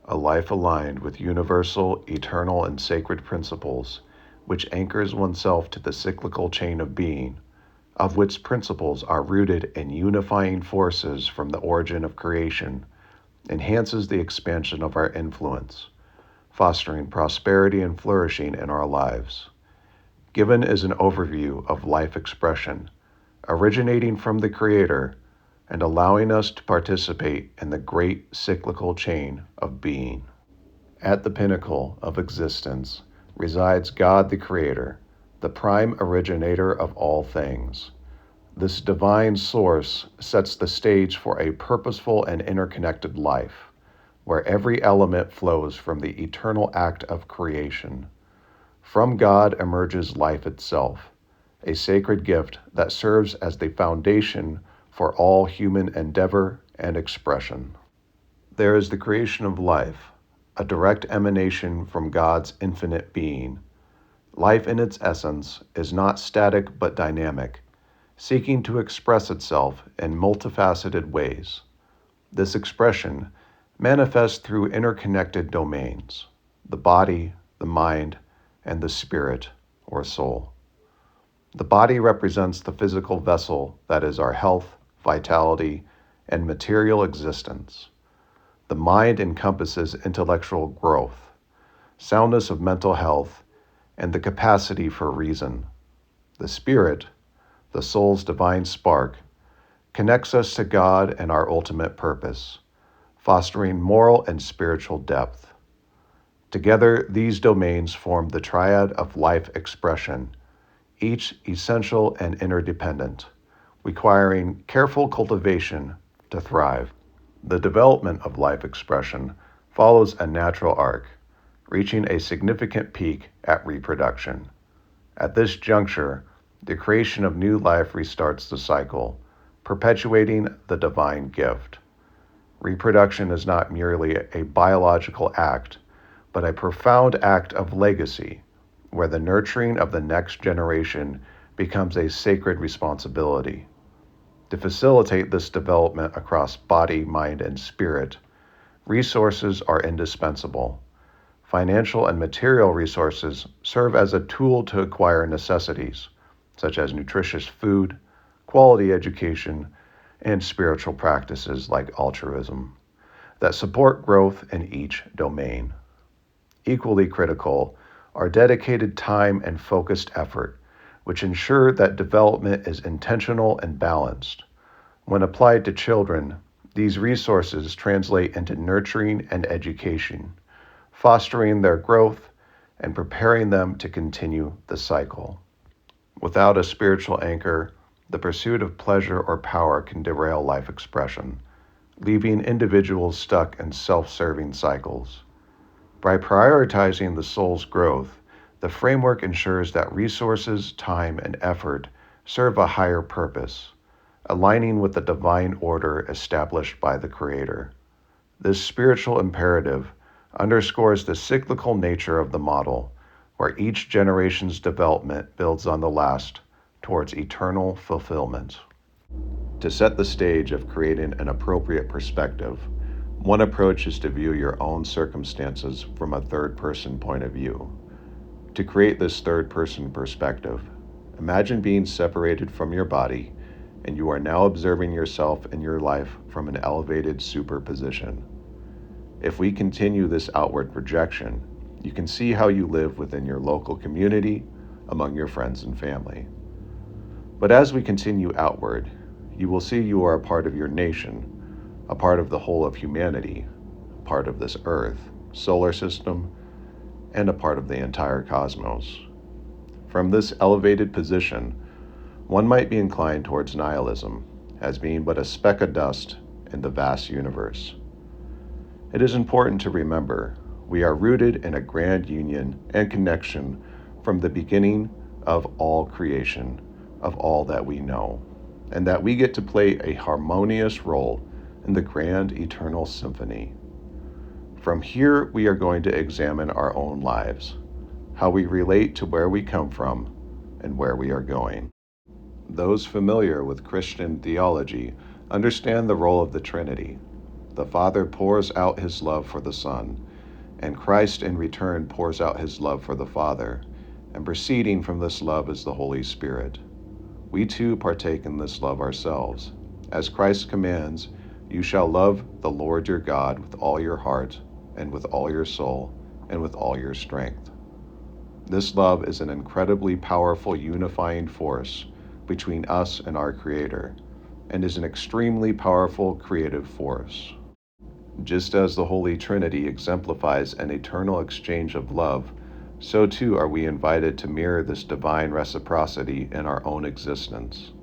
a life aligned with universal, eternal, and sacred principles, which anchors oneself to the cyclical chain of being, of which principles are rooted in unifying forces from the origin of creation, enhances the expansion of our influence, fostering prosperity and flourishing in our lives. Given is an overview of life expression, originating from the Creator and allowing us to participate in the great cyclical chain of being. At the pinnacle of existence resides God the Creator, the prime originator of all things. This divine source sets the stage for a purposeful and interconnected life, where every element flows from the eternal act of creation. From God emerges life itself, a sacred gift that serves as the foundation for all human endeavor and expression. There is the creation of life, a direct emanation from God's infinite being. Life in its essence is not static but dynamic, seeking to express itself in multifaceted ways. This expression manifests through interconnected domains: the body, the mind, and the spirit, or soul. The body represents the physical vessel that is our health, vitality, and material existence. The mind encompasses intellectual growth, soundness of mental health, and the capacity for reason. The spirit, the soul's divine spark, connects us to God and our ultimate purpose, fostering moral and spiritual depth. Together, these domains form the triad of life expression, each essential and interdependent, requiring careful cultivation to thrive. The development of life expression follows a natural arc, reaching a significant peak at reproduction. At this juncture, the creation of new life restarts the cycle, perpetuating the divine gift. Reproduction is not merely a biological act, but a profound act of legacy, where the nurturing of the next generation becomes a sacred responsibility. To facilitate this development across body, mind, and spirit, resources are indispensable. Financial and material resources serve as a tool to acquire necessities, such as nutritious food, quality education, and spiritual practices like altruism, that support growth in each domain. Equally critical are dedicated time and focused effort, which ensure that development is intentional and balanced. When applied to children, these resources translate into nurturing and education, fostering their growth and preparing them to continue the cycle. Without a spiritual anchor, the pursuit of pleasure or power can derail life expression, leaving individuals stuck in self-serving cycles. By prioritizing the soul's growth, the framework ensures that resources, time, and effort serve a higher purpose, aligning with the divine order established by the Creator. This spiritual imperative underscores the cyclical nature of the model, where each generation's development builds on the last towards eternal fulfillment. To set the stage of creating an appropriate perspective, one approach is to view your own circumstances from a third-person point of view. To create this third-person perspective, imagine being separated from your body, and you are now observing yourself and your life from an elevated superposition. If we continue this outward projection, you can see how you live within your local community, among your friends and family. But as we continue outward, you will see you are a part of your nation, a part of the whole of humanity, a part of this earth, solar system, and a part of the entire cosmos. From this elevated position, one might be inclined towards nihilism, as being but a speck of dust in the vast universe. It is important to remember we are rooted in a grand union and connection from the beginning of all creation, of all that we know, and that we get to play a harmonious role in the grand eternal symphony. From here, we are going to examine our own lives, how we relate to where we come from and where we are going. Those familiar with Christian theology understand the role of the Trinity. The Father pours out his love for the Son, and Christ in return pours out his love for the Father, and proceeding from this love is the Holy Spirit. We too partake in this love ourselves. As Christ commands, "You shall love the Lord your God with all your heart, and with all your soul, and with all your strength." This love is an incredibly powerful unifying force between us and our Creator, and is an extremely powerful creative force. Just as the Holy Trinity exemplifies an eternal exchange of love, so too are we invited to mirror this divine reciprocity in our own existence.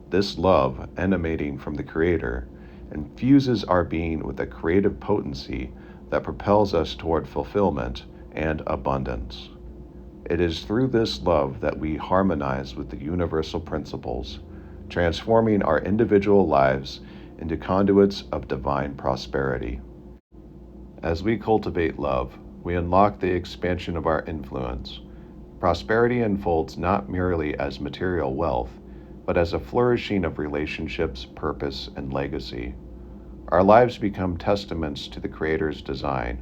This love, emanating from the Creator, infuses our being with a creative potency that propels us toward fulfillment and abundance. It is through this love that we harmonize with the universal principles, transforming our individual lives into conduits of divine prosperity. As we cultivate love, we unlock the expansion of our influence. Prosperity unfolds not merely as material wealth, but as a flourishing of relationships, purpose, and legacy. Our lives become testaments to the Creator's design,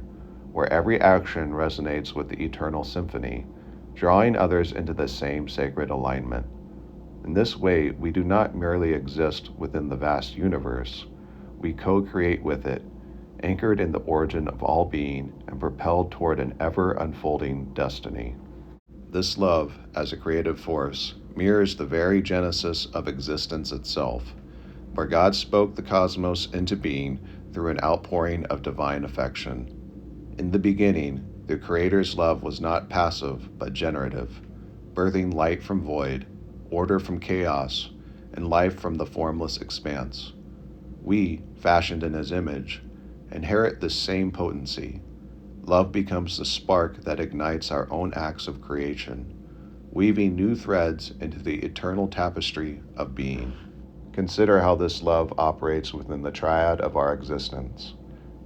where every action resonates with the eternal symphony, drawing others into the same sacred alignment. In this way, we do not merely exist within the vast universe, we co-create with it, anchored in the origin of all being and propelled toward an ever-unfolding destiny. This love, as a creative force, mirrors the very genesis of existence itself, where God spoke the cosmos into being through an outpouring of divine affection. In the beginning, the Creator's love was not passive but generative, birthing light from void, order from chaos, and life from the formless expanse. We, fashioned in His image, inherit this same potency. Love becomes the spark that ignites our own acts of creation, weaving new threads into the eternal tapestry of being. Consider how this love operates within the triad of our existence.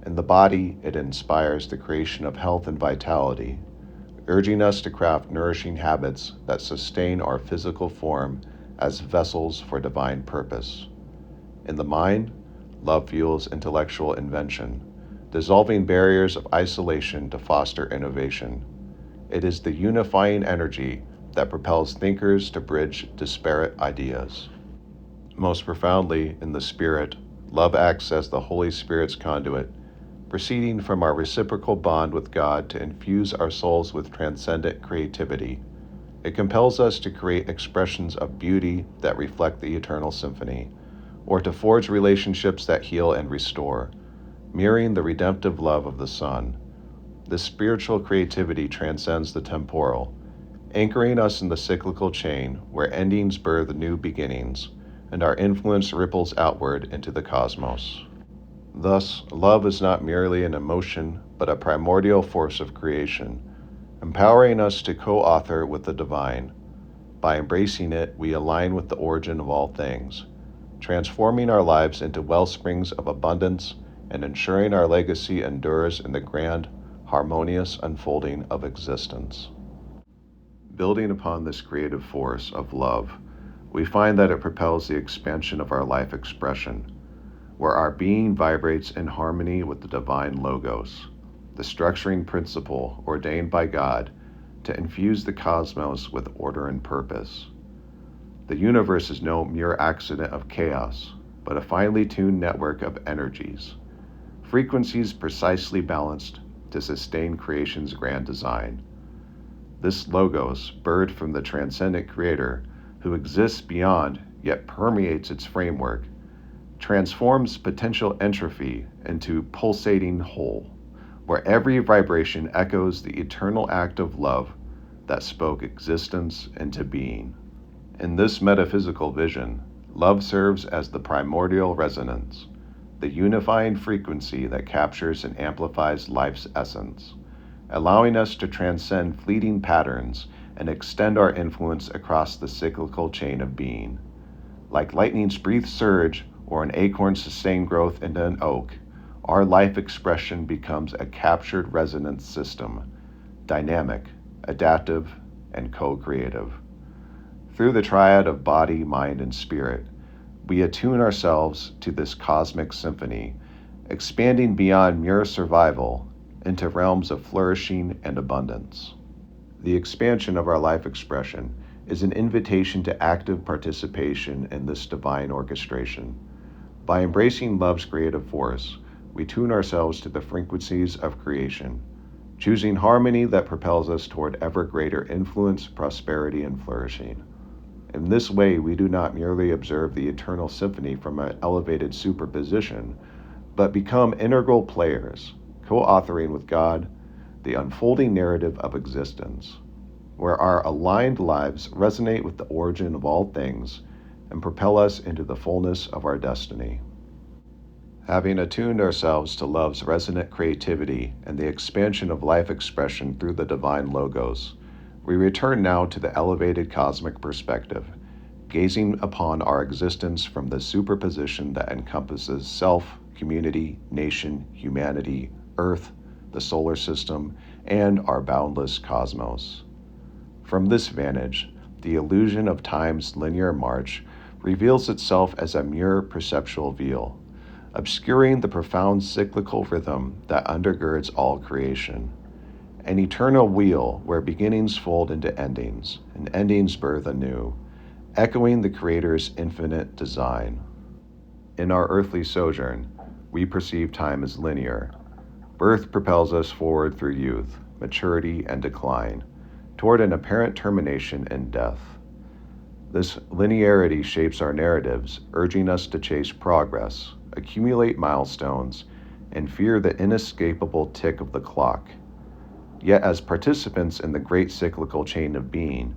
In the body, it inspires the creation of health and vitality, urging us to craft nourishing habits that sustain our physical form as vessels for divine purpose. In the mind, love fuels intellectual invention, dissolving barriers of isolation to foster innovation. It is the unifying energy that propels thinkers to bridge disparate ideas. Most profoundly, in the Spirit, love acts as the Holy Spirit's conduit, proceeding from our reciprocal bond with God to infuse our souls with transcendent creativity. It compels us to create expressions of beauty that reflect the eternal symphony, or to forge relationships that heal and restore, mirroring the redemptive love of the Son. This spiritual creativity transcends the temporal, anchoring us in the cyclical chain where endings birth new beginnings, and our influence ripples outward into the cosmos. Thus, love is not merely an emotion, but a primordial force of creation, empowering us to co-author with the divine. By embracing it, we align with the origin of all things, transforming our lives into wellsprings of abundance and ensuring our legacy endures in the grand, harmonious unfolding of existence. Building upon this creative force of love, we find that it propels the expansion of our life expression, where our being vibrates in harmony with the divine logos, the structuring principle ordained by God to infuse the cosmos with order and purpose. The universe is no mere accident of chaos, but a finely tuned network of energies, frequencies precisely balanced to sustain creation's grand design. This logos, birthed from the transcendent Creator, who exists beyond yet permeates its framework, transforms potential entropy into pulsating whole, where every vibration echoes the eternal act of love that spoke existence into being. In this metaphysical vision, love serves as the primordial resonance, the unifying frequency that captures and amplifies life's essence, allowing us to transcend fleeting patterns and extend our influence across the cyclical chain of being. Like lightning's brief surge or an acorn's sustained growth into an oak, our life expression becomes a captured resonance system, dynamic, adaptive, and co-creative. Through the triad of body, mind, and spirit, we attune ourselves to this cosmic symphony, expanding beyond mere survival into realms of flourishing and abundance. The expansion of our life expression is an invitation to active participation in this divine orchestration. By embracing love's creative force, we tune ourselves to the frequencies of creation, choosing harmony that propels us toward ever greater influence, prosperity, and flourishing. In this way, we do not merely observe the eternal symphony from an elevated superposition, but become integral players, co-authoring with God the unfolding narrative of existence, where our aligned lives resonate with the origin of all things and propel us into the fullness of our destiny. Having attuned ourselves to love's resonant creativity and the expansion of life expression through the divine logos, we return now to the elevated cosmic perspective, gazing upon our existence from the superposition that encompasses self, community, nation, humanity, Earth, the solar system, and our boundless cosmos. From this vantage, the illusion of time's linear march reveals itself as a mere perceptual veil, obscuring the profound cyclical rhythm that undergirds all creation. An eternal wheel where beginnings fold into endings, and endings birth anew, echoing the Creator's infinite design. In our earthly sojourn, we perceive time as linear. Birth propels us forward through youth, maturity, and decline, toward an apparent termination in death. This linearity shapes our narratives, urging us to chase progress, accumulate milestones, and fear the inescapable tick of the clock. Yet, as participants in the great cyclical chain of being,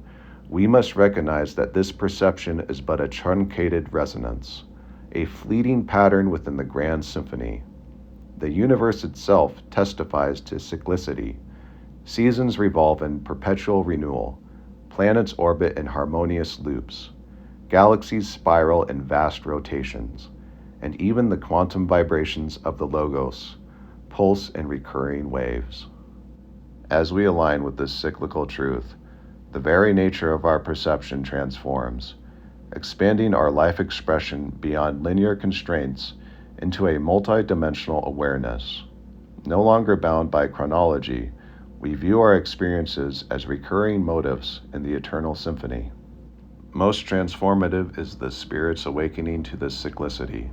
we must recognize that this perception is but a truncated resonance, a fleeting pattern within the grand symphony. The universe itself testifies to cyclicity. Seasons revolve in perpetual renewal, planets orbit in harmonious loops, galaxies spiral in vast rotations, and even the quantum vibrations of the Logos pulse in recurring waves. As we align with this cyclical truth, the very nature of our perception transforms, expanding our life expression beyond linear constraints into a multidimensional awareness. No longer bound by chronology, we view our experiences as recurring motifs in the eternal symphony. Most transformative is the Spirit's awakening to this cyclicity,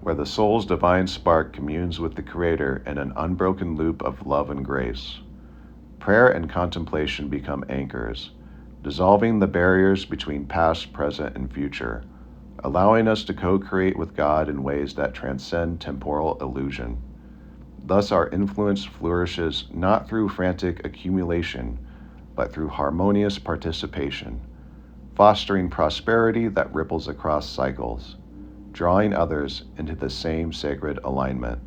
where the soul's divine spark communes with the Creator in an unbroken loop of love and grace. Prayer and contemplation become anchors, dissolving the barriers between past, present, and future, allowing us to co-create with God in ways that transcend temporal illusion. Thus, our influence flourishes not through frantic accumulation, but through harmonious participation, fostering prosperity that ripples across cycles, drawing others into the same sacred alignment.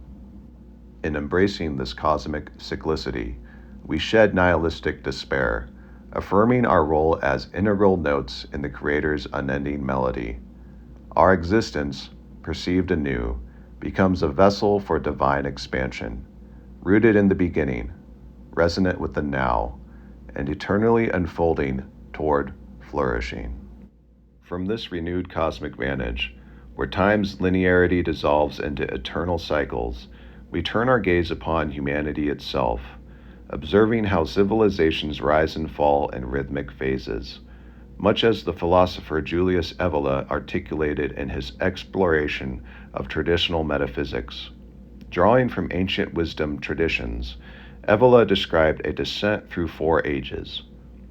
In embracing this cosmic cyclicity, we shed nihilistic despair, affirming our role as integral notes in the Creator's unending melody. Our existence, perceived anew, becomes a vessel for divine expansion, rooted in the beginning, resonant with the now, and eternally unfolding toward flourishing. From this renewed cosmic vantage, where time's linearity dissolves into eternal cycles, we turn our gaze upon humanity itself, observing how civilizations rise and fall in rhythmic phases, much as the philosopher Julius Evola articulated in his exploration of traditional metaphysics. Drawing from ancient wisdom traditions, Evola described a descent through 4 ages: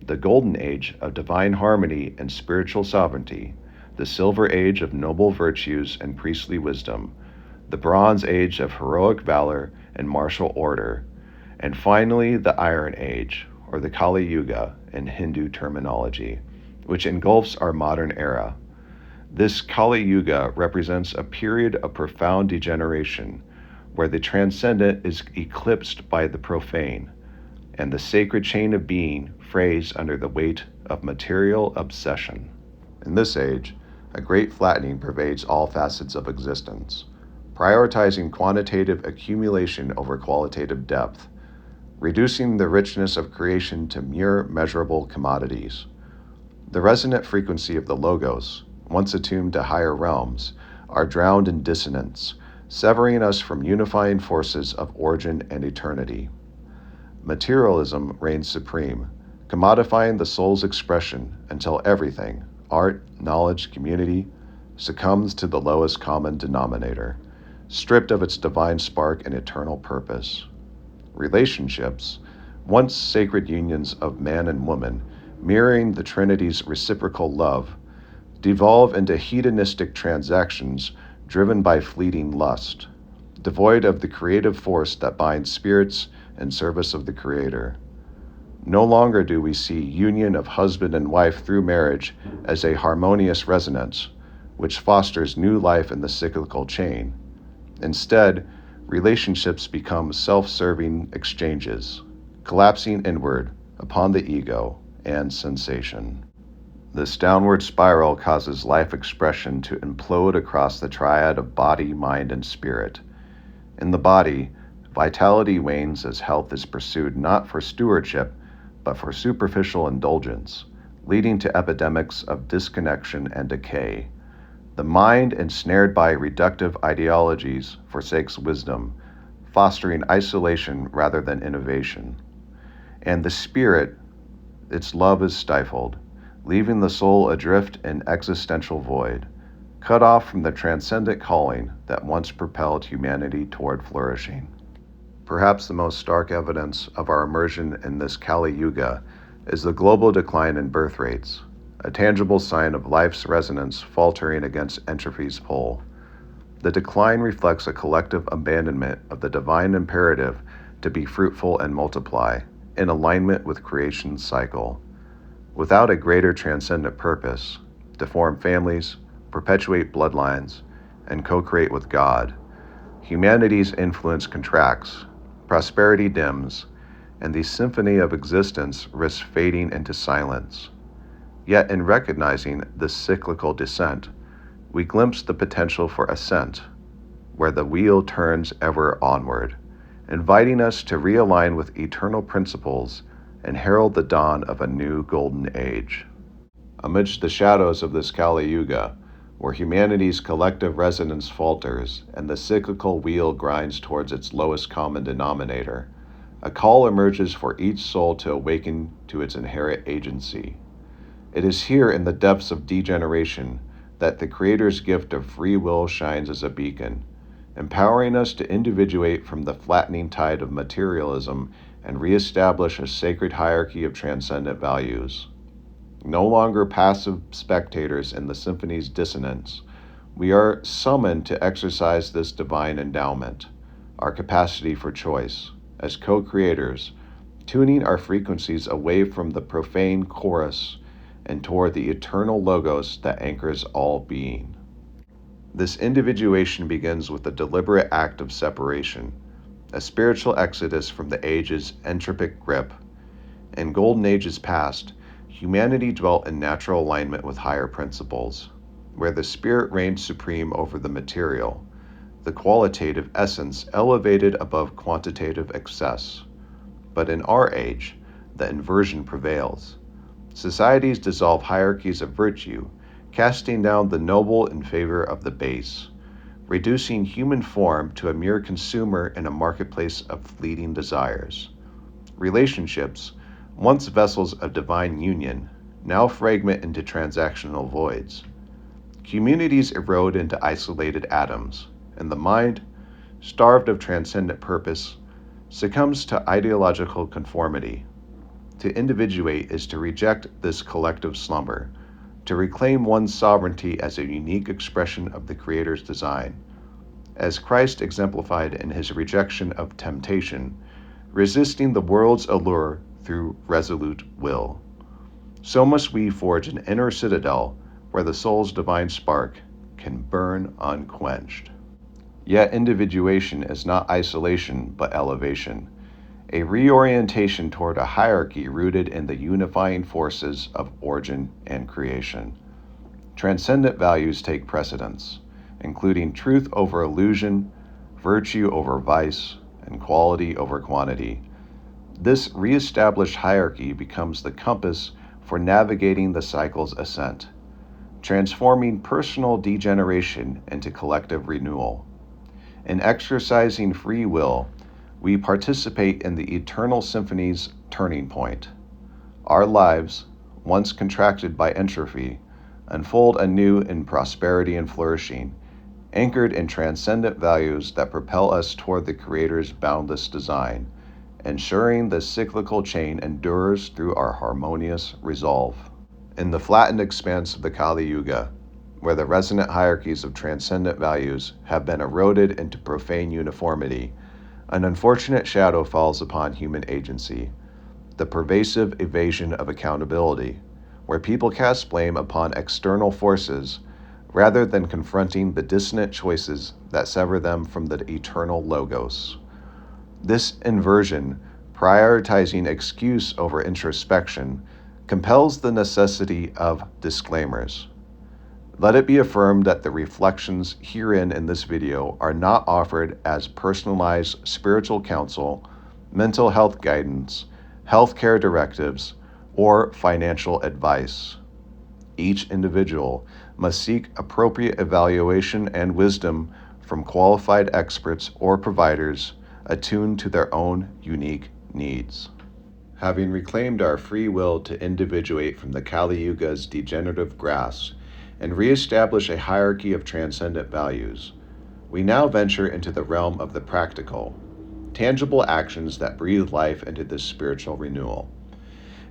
the Golden Age of divine harmony and spiritual sovereignty, the Silver Age of noble virtues and priestly wisdom, the Bronze Age of heroic valor and martial order, and finally the Iron Age, or the Kali Yuga in Hindu terminology, which engulfs our modern era. This Kali Yuga represents a period of profound degeneration, where the transcendent is eclipsed by the profane, and the sacred chain of being frays under the weight of material obsession. In this age, a great flattening pervades all facets of existence, prioritizing quantitative accumulation over qualitative depth, reducing the richness of creation to mere measurable commodities. The resonant frequency of the Logos, once attuned to higher realms, are drowned in dissonance, severing us from unifying forces of origin and eternity. Materialism reigns supreme, commodifying the soul's expression until everything, art, knowledge, community, succumbs to the lowest common denominator, stripped of its divine spark and eternal purpose. Relationships, once sacred unions of man and woman, mirroring the Trinity's reciprocal love, devolve into hedonistic transactions driven by fleeting lust, devoid of the creative force that binds spirits in service of the Creator. No longer do we see union of husband and wife through marriage as a harmonious resonance, which fosters new life in the cyclical chain. Instead, relationships become self-serving exchanges, collapsing inward upon the ego and sensation. This downward spiral causes life expression to implode across the triad of body, mind, and spirit. In the body, vitality wanes as health is pursued not for stewardship, but for superficial indulgence, leading to epidemics of disconnection and decay. The mind, ensnared by reductive ideologies, forsakes wisdom, fostering isolation rather than innovation. And the spirit, its love is stifled, leaving the soul adrift in existential void, cut off from the transcendent calling that once propelled humanity toward flourishing. Perhaps the most stark evidence of our immersion in this Kali Yuga is the global decline in birth rates, a tangible sign of life's resonance faltering against entropy's pull. The decline reflects a collective abandonment of the divine imperative to be fruitful and multiply, in alignment with creation's cycle. Without a greater transcendent purpose, to form families, perpetuate bloodlines, and co-create with God, humanity's influence contracts, prosperity dims, and the symphony of existence risks fading into silence. Yet in recognizing this cyclical descent, we glimpse the potential for ascent, where the wheel turns ever onward, inviting us to realign with eternal principles and herald the dawn of a new golden age. Amidst the shadows of this Kali Yuga, where humanity's collective resonance falters and the cyclical wheel grinds towards its lowest common denominator, a call emerges for each soul to awaken to its inherent agency. It is here in the depths of degeneration that the Creator's gift of free will shines as a beacon, empowering us to individuate from the flattening tide of materialism and reestablish a sacred hierarchy of transcendent values. No longer passive spectators in the symphony's dissonance, we are summoned to exercise this divine endowment, our capacity for choice, as co-creators, tuning our frequencies away from the profane chorus and toward the eternal logos that anchors all being. This individuation begins with a deliberate act of separation, a spiritual exodus from the age's entropic grip. In golden ages past, humanity dwelt in natural alignment with higher principles, where the spirit reigned supreme over the material, the qualitative essence elevated above quantitative excess. But in our age, the inversion prevails. Societies dissolve hierarchies of virtue, casting down the noble in favor of the base, reducing human form to a mere consumer in a marketplace of fleeting desires. Relationships, once vessels of divine union, now fragment into transactional voids. Communities erode into isolated atoms, and the mind, starved of transcendent purpose, succumbs to ideological conformity. To individuate is to reject this collective slumber, to reclaim one's sovereignty as a unique expression of the Creator's design. As Christ exemplified in his rejection of temptation, resisting the world's allure through resolute will, so must we forge an inner citadel where the soul's divine spark can burn unquenched. Yet individuation is not isolation but elevation, a reorientation toward a hierarchy rooted in the unifying forces of origin and creation. Transcendent values take precedence, including truth over illusion, virtue over vice, and quality over quantity. This reestablished hierarchy becomes the compass for navigating the cycle's ascent, transforming personal degeneration into collective renewal. In exercising free will, we participate in the eternal symphony's turning point. Our lives, once contracted by entropy, unfold anew in prosperity and flourishing, anchored in transcendent values that propel us toward the Creator's boundless design, ensuring the cyclical chain endures through our harmonious resolve. In the flattened expanse of the Kali Yuga, where the resonant hierarchies of transcendent values have been eroded into profane uniformity, an unfortunate shadow falls upon human agency, the pervasive evasion of accountability, where people cast blame upon external forces rather than confronting the dissonant choices that sever them from the eternal logos. This inversion, prioritizing excuse over introspection, compels the necessity of disclaimers. Let it be affirmed that the reflections herein in this video are not offered as personalized spiritual counsel, mental health guidance, healthcare directives, or financial advice. Each individual must seek appropriate evaluation and wisdom from qualified experts or providers attuned to their own unique needs. Having reclaimed our free will to individuate from the Kali Yuga's degenerative grasp and reestablish a hierarchy of transcendent values, we now venture into the realm of the practical, tangible actions that breathe life into this spiritual renewal.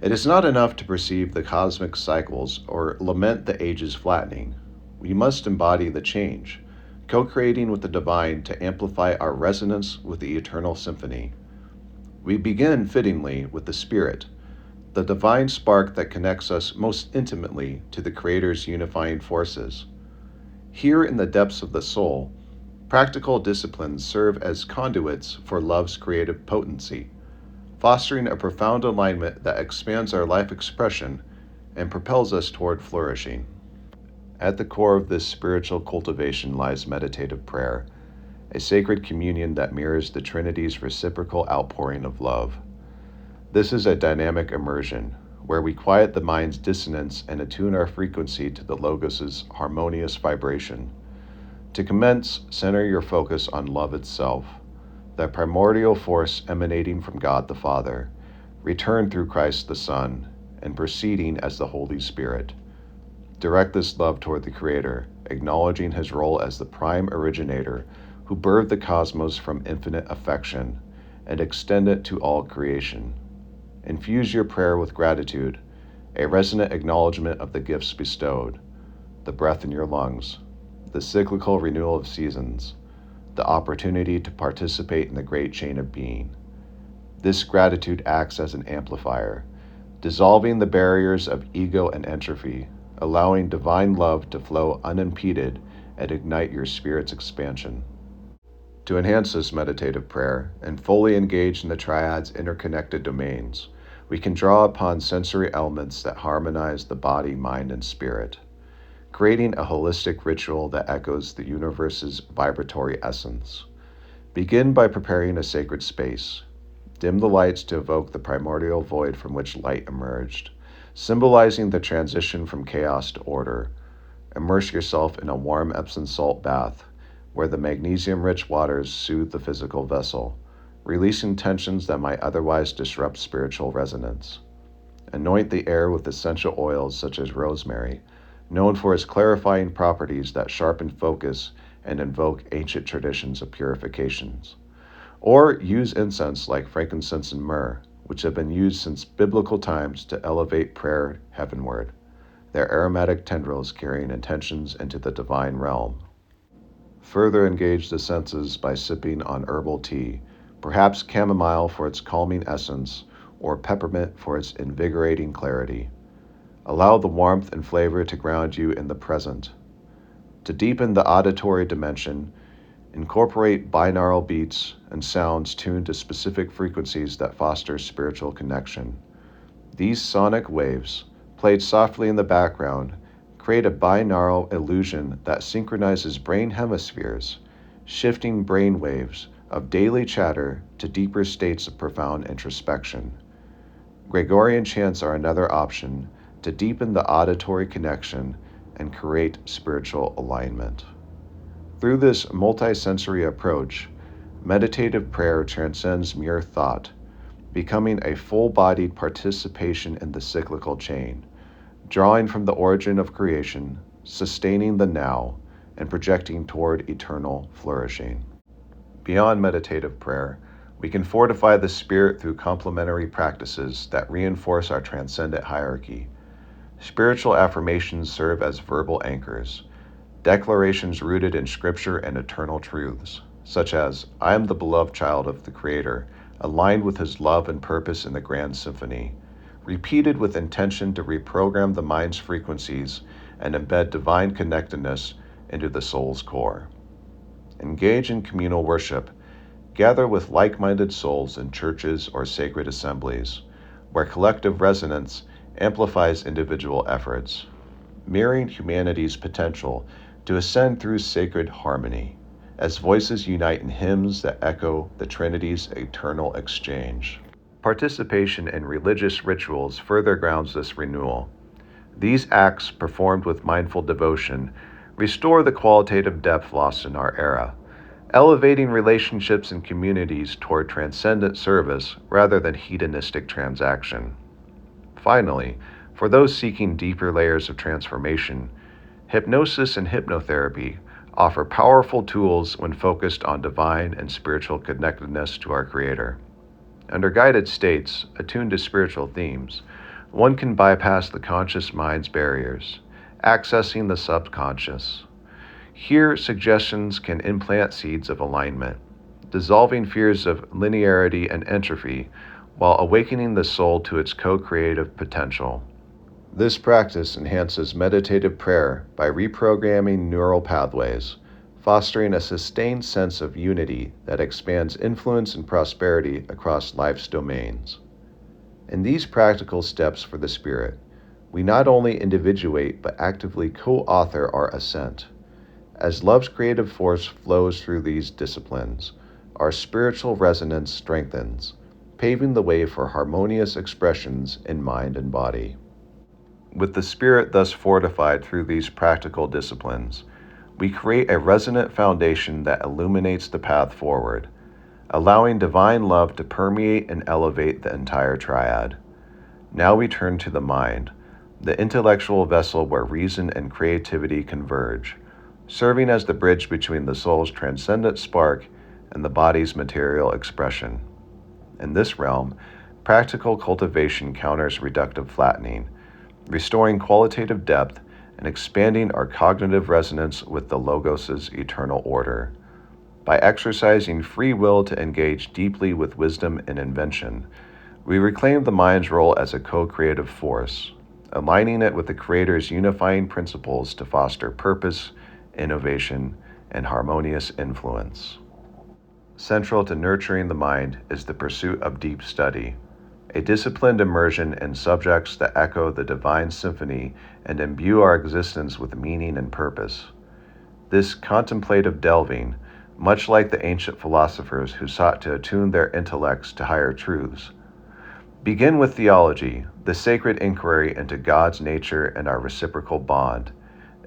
It is not enough to perceive the cosmic cycles or lament the ages flattening. We must embody the change, co-creating with the divine to amplify our resonance with the eternal symphony. We begin fittingly with the Spirit, the divine spark that connects us most intimately to the Creator's unifying forces. Here in the depths of the soul, practical disciplines serve as conduits for love's creative potency, fostering a profound alignment that expands our life expression and propels us toward flourishing. At the core of this spiritual cultivation lies meditative prayer, a sacred communion that mirrors the Trinity's reciprocal outpouring of love. This is a dynamic immersion, where we quiet the mind's dissonance and attune our frequency to the Logos' harmonious vibration. To commence, center your focus on love itself, that primordial force emanating from God the Father, returned through Christ the Son, and proceeding as the Holy Spirit. Direct this love toward the Creator, acknowledging His role as the prime originator who birthed the cosmos from infinite affection, and extend it to all creation. Infuse your prayer with gratitude, a resonant acknowledgement of the gifts bestowed, the breath in your lungs, the cyclical renewal of seasons, the opportunity to participate in the great chain of being. This gratitude acts as an amplifier, dissolving the barriers of ego and entropy, allowing divine love to flow unimpeded and ignite your spirit's expansion. To enhance this meditative prayer and fully engage in the triad's interconnected domains, we can draw upon sensory elements that harmonize the body, mind, and spirit, creating a holistic ritual that echoes the universe's vibratory essence. Begin by preparing a sacred space. Dim the lights to evoke the primordial void from which light emerged, symbolizing the transition from chaos to order. Immerse yourself in a warm Epsom salt bath, where the magnesium-rich waters soothe the physical vessel, releasing tensions that might otherwise disrupt spiritual resonance. Anoint the air with essential oils such as rosemary, known for its clarifying properties that sharpen focus and invoke ancient traditions of purifications. Or use incense like frankincense and myrrh, which have been used since biblical times to elevate prayer heavenward, their aromatic tendrils carrying intentions into the divine realm. Further engage the senses by sipping on herbal tea, perhaps chamomile for its calming essence, or peppermint for its invigorating clarity. Allow the warmth and flavor to ground you in the present. To deepen the auditory dimension, incorporate binaural beats and sounds tuned to specific frequencies that foster spiritual connection. These sonic waves, played softly in the background, create a binaural illusion that synchronizes brain hemispheres, shifting brain waves of daily chatter to deeper states of profound introspection. Gregorian chants are another option to deepen the auditory connection and create spiritual alignment. Through this multisensory approach, meditative prayer transcends mere thought, becoming a full-bodied participation in the cyclical chain, drawing from the origin of creation, sustaining the now, and projecting toward eternal flourishing. Beyond meditative prayer, we can fortify the spirit through complementary practices that reinforce our transcendent hierarchy. Spiritual affirmations serve as verbal anchors, declarations rooted in scripture and eternal truths, such as, "I am the beloved child of the Creator, aligned with His love and purpose in the grand symphony," repeated with intention to reprogram the mind's frequencies and embed divine connectedness into the soul's core. Engage in communal worship. Gather with like-minded souls in churches or sacred assemblies, where collective resonance amplifies individual efforts, mirroring humanity's potential to ascend through sacred harmony, as voices unite in hymns that echo the Trinity's eternal exchange. Participation in religious rituals further grounds this renewal. These acts, performed with mindful devotion, restore the qualitative depth lost in our era, elevating relationships and communities toward transcendent service rather than hedonistic transaction. Finally, for those seeking deeper layers of transformation, hypnosis and hypnotherapy offer powerful tools when focused on divine and spiritual connectedness to our Creator. Under guided states, attuned to spiritual themes, one can bypass the conscious mind's barriers, accessing the subconscious. Here, suggestions can implant seeds of alignment, dissolving fears of linearity and entropy while awakening the soul to its co-creative potential. This practice enhances meditative prayer by reprogramming neural pathways, fostering a sustained sense of unity that expands influence and prosperity across life's domains. In these practical steps for the spirit, we not only individuate but actively co-author our ascent. As love's creative force flows through these disciplines, our spiritual resonance strengthens, paving the way for harmonious expressions in mind and body. With the spirit thus fortified through these practical disciplines, we create a resonant foundation that illuminates the path forward, allowing divine love to permeate and elevate the entire triad. Now we turn to the mind, the intellectual vessel where reason and creativity converge, serving as the bridge between the soul's transcendent spark and the body's material expression. In this realm, practical cultivation counters reductive flattening, restoring qualitative depth and expanding our cognitive resonance with the Logos's eternal order. By exercising free will to engage deeply with wisdom and invention, we reclaim the mind's role as a co-creative force, aligning it with the Creator's unifying principles to foster purpose, innovation, and harmonious influence. Central to nurturing the mind is the pursuit of deep study, a disciplined immersion in subjects that echo the divine symphony and imbue our existence with meaning and purpose. This contemplative delving, much like the ancient philosophers who sought to attune their intellects to higher truths, begin with theology, the sacred inquiry into God's nature and our reciprocal bond,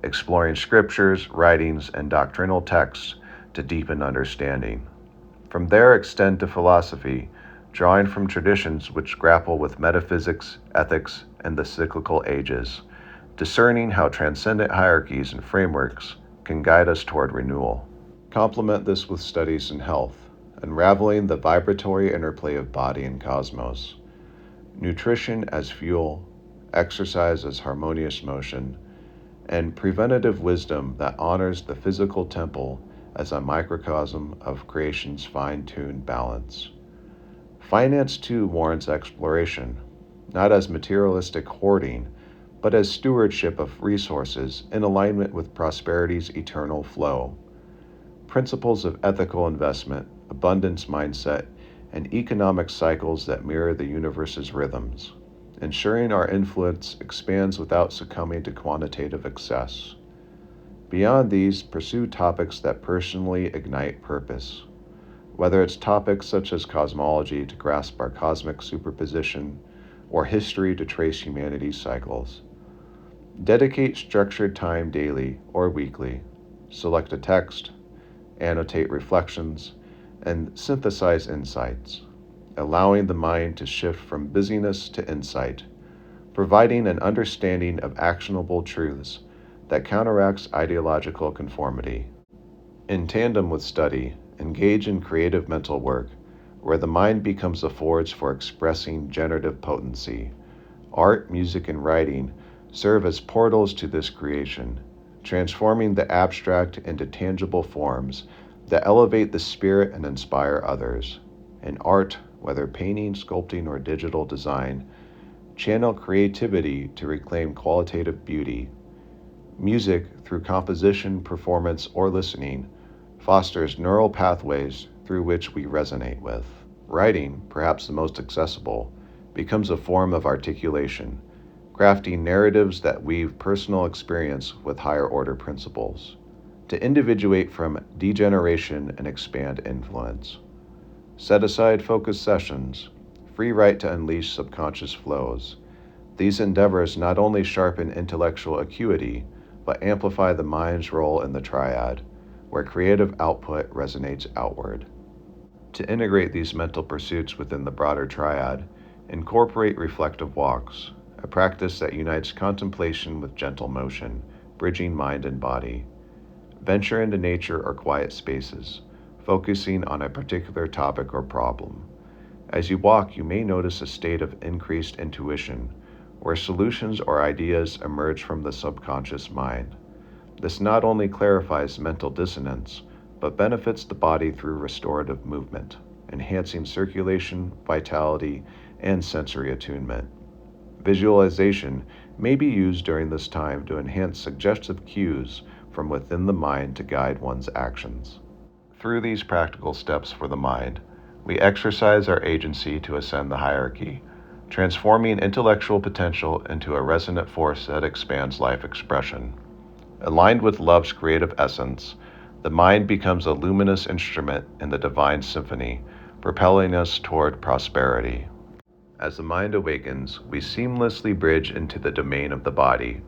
exploring scriptures, writings, and doctrinal texts to deepen understanding. From there extend to philosophy, drawing from traditions which grapple with metaphysics, ethics, and the cyclical ages, discerning how transcendent hierarchies and frameworks can guide us toward renewal. Complement this with studies in health, unraveling the vibratory interplay of body and cosmos, nutrition as fuel, exercise as harmonious motion, and preventative wisdom that honors the physical temple as a microcosm of creation's fine-tuned balance. Finance, too, warrants exploration, not as materialistic hoarding, but as stewardship of resources in alignment with prosperity's eternal flow. Principles of ethical investment, abundance mindset, and economic cycles that mirror the universe's rhythms, ensuring our influence expands without succumbing to quantitative excess. Beyond these, pursue topics that personally ignite purpose, whether it's topics such as cosmology to grasp our cosmic superposition, or history to trace humanity's cycles. Dedicate structured time daily or weekly. Select a text, annotate reflections, and synthesize insights, allowing the mind to shift from busyness to insight, providing an understanding of actionable truths that counteracts ideological conformity. In tandem with study, engage in creative mental work, where the mind becomes a forge for expressing generative potency. Art, music, and writing serve as portals to this creation, transforming the abstract into tangible forms that elevate the spirit and inspire others. In art, whether painting, sculpting, or digital design, channel creativity to reclaim qualitative beauty. Music, through composition, performance, or listening, fosters neural pathways through which we resonate with. Writing, perhaps the most accessible, becomes a form of articulation, crafting narratives that weave personal experience with higher order principles, to individuate from degeneration and expand influence. Set aside focused sessions, free write to unleash subconscious flows. These endeavors not only sharpen intellectual acuity, but amplify the mind's role in the triad, where creative output resonates outward. To integrate these mental pursuits within the broader triad, incorporate reflective walks, a practice that unites contemplation with gentle motion, bridging mind and body. Venture into nature or quiet spaces, focusing on a particular topic or problem. As you walk, you may notice a state of increased intuition, where solutions or ideas emerge from the subconscious mind. This not only clarifies mental dissonance, but benefits the body through restorative movement, enhancing circulation, vitality, and sensory attunement. Visualization may be used during this time to enhance suggestive cues from within the mind to guide one's actions. Through these practical steps for the mind, we exercise our agency to ascend the hierarchy, transforming intellectual potential into a resonant force that expands life expression. Aligned with love's creative essence, the mind becomes a luminous instrument in the divine symphony, propelling us toward prosperity. As the mind awakens, we seamlessly bridge into the domain of the body,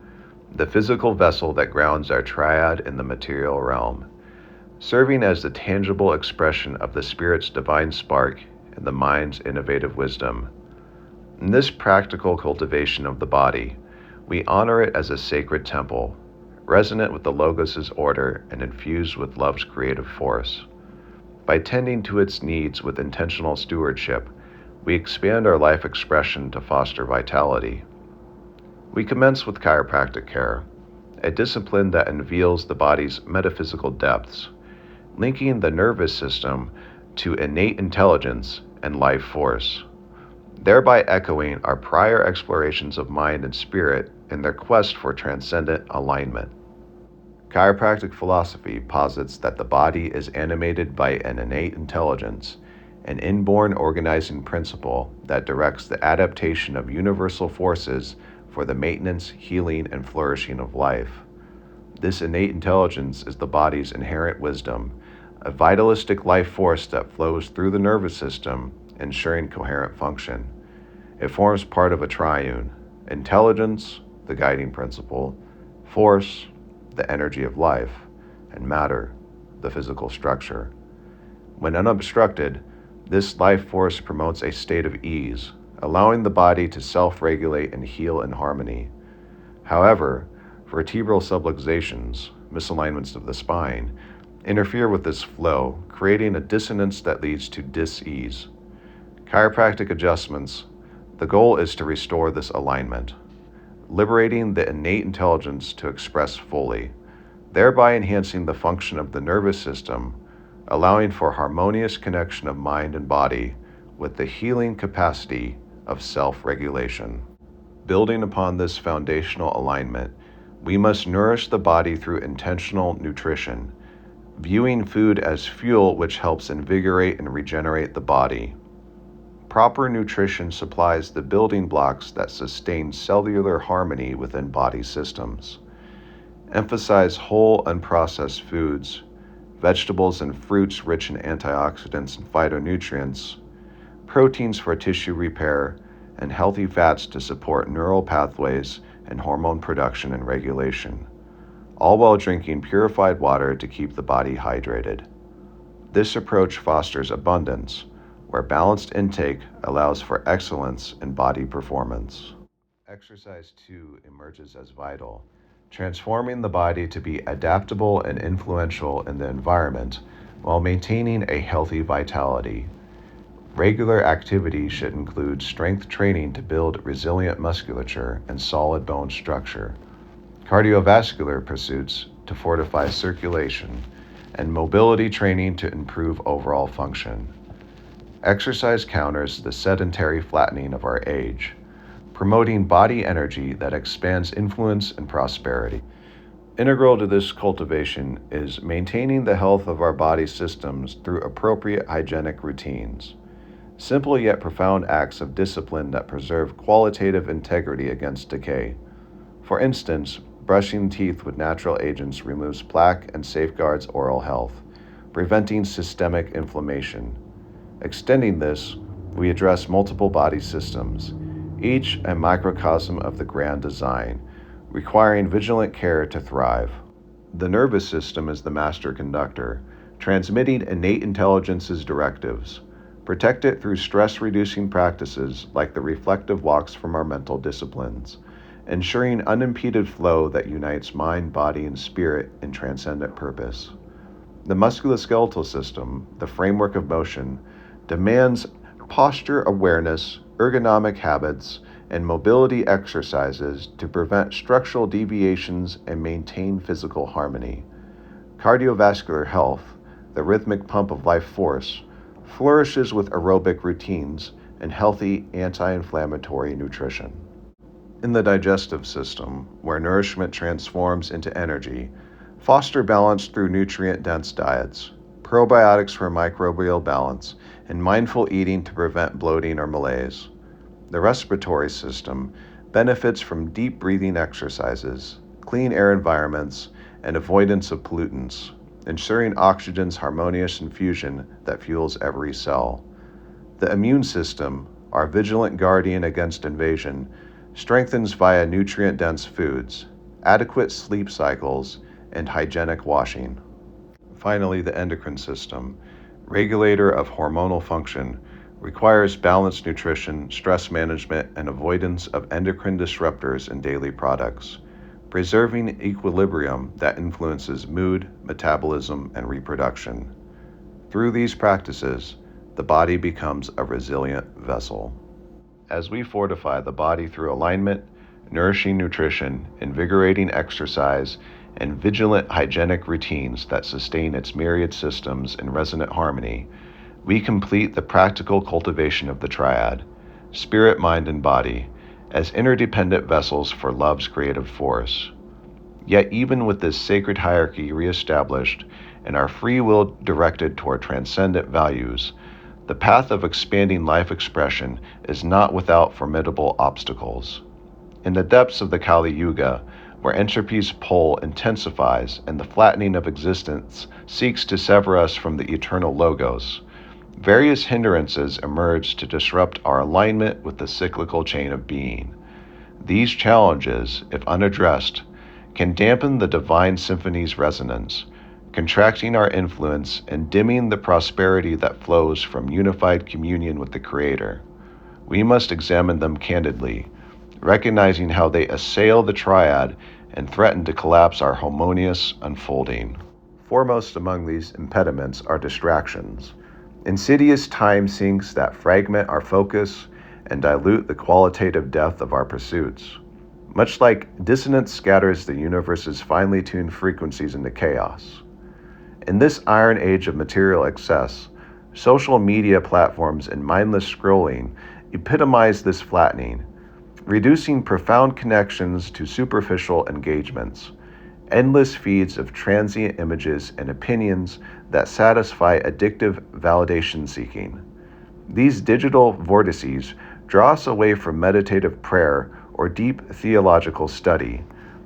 the physical vessel that grounds our triad in the material realm, serving as the tangible expression of the spirit's divine spark and the mind's innovative wisdom. In this practical cultivation of the body, we honor it as a sacred temple, resonant with the Logos' order and infused with love's creative force. By tending to its needs with intentional stewardship, we expand our life expression to foster vitality. We commence with chiropractic care, a discipline that unveils the body's metaphysical depths, linking the nervous system to innate intelligence and life force, thereby echoing our prior explorations of mind and spirit in their quest for transcendent alignment. Chiropractic philosophy posits that the body is animated by an innate intelligence, an inborn organizing principle that directs the adaptation of universal forces for the maintenance, healing, and flourishing of life. This innate intelligence is the body's inherent wisdom, a vitalistic life force that flows through the nervous system, ensuring coherent function. It forms part of a triune: intelligence, the guiding principle; force, the energy of life; and matter, the physical structure. When unobstructed, this life force promotes a state of ease, allowing the body to self-regulate and heal in harmony. However, vertebral subluxations, misalignments of the spine, interfere with this flow, creating a dissonance that leads to dis-ease. Chiropractic adjustments, the goal is to restore this alignment, liberating the innate intelligence to express fully, thereby enhancing the function of the nervous system, allowing for harmonious connection of mind and body with the healing capacity of self-regulation. Building upon this foundational alignment, we must nourish the body through intentional nutrition, viewing food as fuel which helps invigorate and regenerate the body. Proper nutrition supplies the building blocks that sustain cellular harmony within body systems. Emphasize whole, unprocessed foods, vegetables and fruits rich in antioxidants and phytonutrients, proteins for tissue repair, and healthy fats to support neural pathways and hormone production and regulation, all while drinking purified water to keep the body hydrated. This approach fosters abundance, where balanced intake allows for excellence in body performance. Exercise, too, emerges as vital, transforming the body to be adaptable and influential in the environment while maintaining a healthy vitality. Regular activity should include strength training to build resilient musculature and solid bone structure, cardiovascular pursuits to fortify circulation, and mobility training to improve overall function. Exercise counters the sedentary flattening of our age, promoting body energy that expands influence and prosperity. Integral to this cultivation is maintaining the health of our body systems through appropriate hygienic routines. Simple yet profound acts of discipline that preserve qualitative integrity against decay. For instance, brushing teeth with natural agents removes plaque and safeguards oral health, preventing systemic inflammation. Extending this, we address multiple body systems, each a microcosm of the grand design, requiring vigilant care to thrive. The nervous system is the master conductor, transmitting innate intelligence's directives. Protect it through stress-reducing practices like the reflective walks from our mental disciplines, ensuring unimpeded flow that unites mind, body, and spirit in transcendent purpose. The musculoskeletal system, the framework of motion, demands posture awareness, ergonomic habits, and mobility exercises to prevent structural deviations and maintain physical harmony. Cardiovascular health, the rhythmic pump of life force, flourishes with aerobic routines and healthy anti-inflammatory nutrition. In the digestive system, where nourishment transforms into energy, foster balance through nutrient-dense diets, probiotics for microbial balance, and mindful eating to prevent bloating or malaise. The respiratory system benefits from deep breathing exercises, clean air environments, and avoidance of pollutants, ensuring oxygen's harmonious infusion that fuels every cell. The immune system, our vigilant guardian against invasion, strengthens via nutrient-dense foods, adequate sleep cycles, and hygienic washing. Finally, the endocrine system, regulator of hormonal function, requires balanced nutrition, stress management, and avoidance of endocrine disruptors in daily products, preserving equilibrium that influences mood, metabolism, and reproduction. Through these practices, the body becomes a resilient vessel. As we fortify the body through alignment, nourishing nutrition, invigorating exercise, and vigilant hygienic routines that sustain its myriad systems in resonant harmony, we complete the practical cultivation of the triad, spirit, mind, and body, as interdependent vessels for love's creative force. Yet even with this sacred hierarchy reestablished and our free will directed toward transcendent values, the path of expanding life expression is not without formidable obstacles. In the depths of the Kali Yuga, where entropy's pull intensifies and the flattening of existence seeks to sever us from the eternal logos, various hindrances emerge to disrupt our alignment with the cyclical chain of being. These challenges, if unaddressed, can dampen the divine symphony's resonance, contracting our influence and dimming the prosperity that flows from unified communion with the Creator. We must examine them candidly, recognizing how they assail the triad and threaten to collapse our harmonious unfolding. Foremost among these impediments are distractions, insidious time sinks that fragment our focus and dilute the qualitative depth of our pursuits. Much like dissonance scatters the universe's finely tuned frequencies into chaos. In this iron age of material excess, social media platforms and mindless scrolling epitomize this flattening, reducing profound connections to superficial engagements, endless feeds of transient images and opinions that satisfy addictive validation seeking. These digital vortices draw us away from meditative prayer or deep theological study,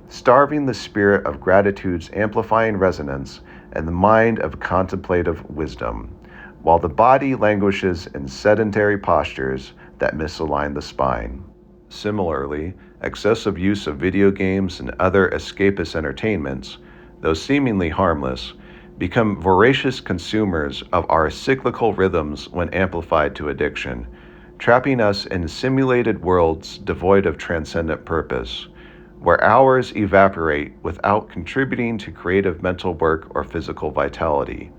starving the spirit of gratitude's amplifying resonance and the mind of contemplative wisdom, while the body languishes in sedentary postures that misalign the spine. Similarly, excessive use of video games and other escapist entertainments, though seemingly harmless, become voracious consumers of our cyclical rhythms when amplified to addiction, trapping us in simulated worlds devoid of transcendent purpose, where hours evaporate without contributing to creative mental work or physical vitality.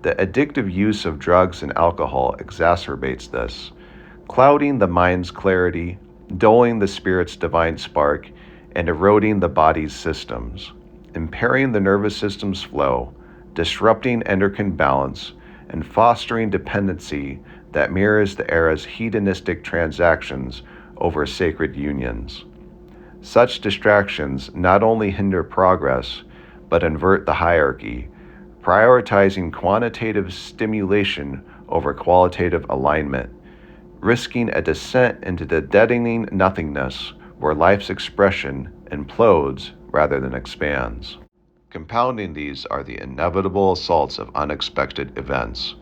The addictive use of drugs and alcohol exacerbates this, clouding the mind's clarity, dulling the spirit's divine spark, and eroding the body's systems, impairing the nervous system's flow, disrupting endocrine balance, and fostering dependency that mirrors the era's hedonistic transactions over sacred unions. Such distractions not only hinder progress, but invert the hierarchy, prioritizing quantitative stimulation over qualitative alignment, risking a descent into the deadening nothingness where life's expression implodes rather than expands. Compounding these are the inevitable assaults of unexpected events,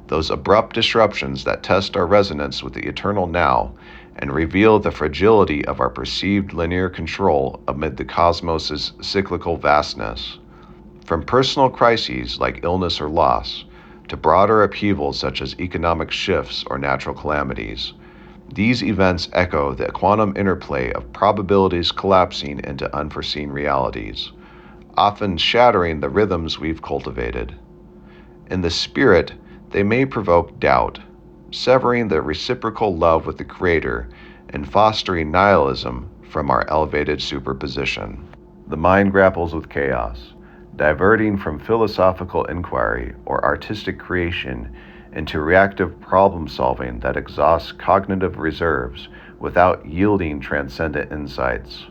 those abrupt disruptions that test our resonance with the eternal now and reveal the fragility of our perceived linear control amid the cosmos's cyclical vastness. From personal crises like illness or loss, to broader upheavals such as economic shifts or natural calamities, these events echo the quantum interplay of probabilities collapsing into unforeseen realities, often shattering the rhythms we've cultivated. In the spirit, they may provoke doubt, severing the reciprocal love with the Creator and fostering nihilism from our elevated superposition. The mind grapples with chaos, diverting from philosophical inquiry or artistic creation into reactive problem-solving that exhausts cognitive reserves without yielding transcendent insights.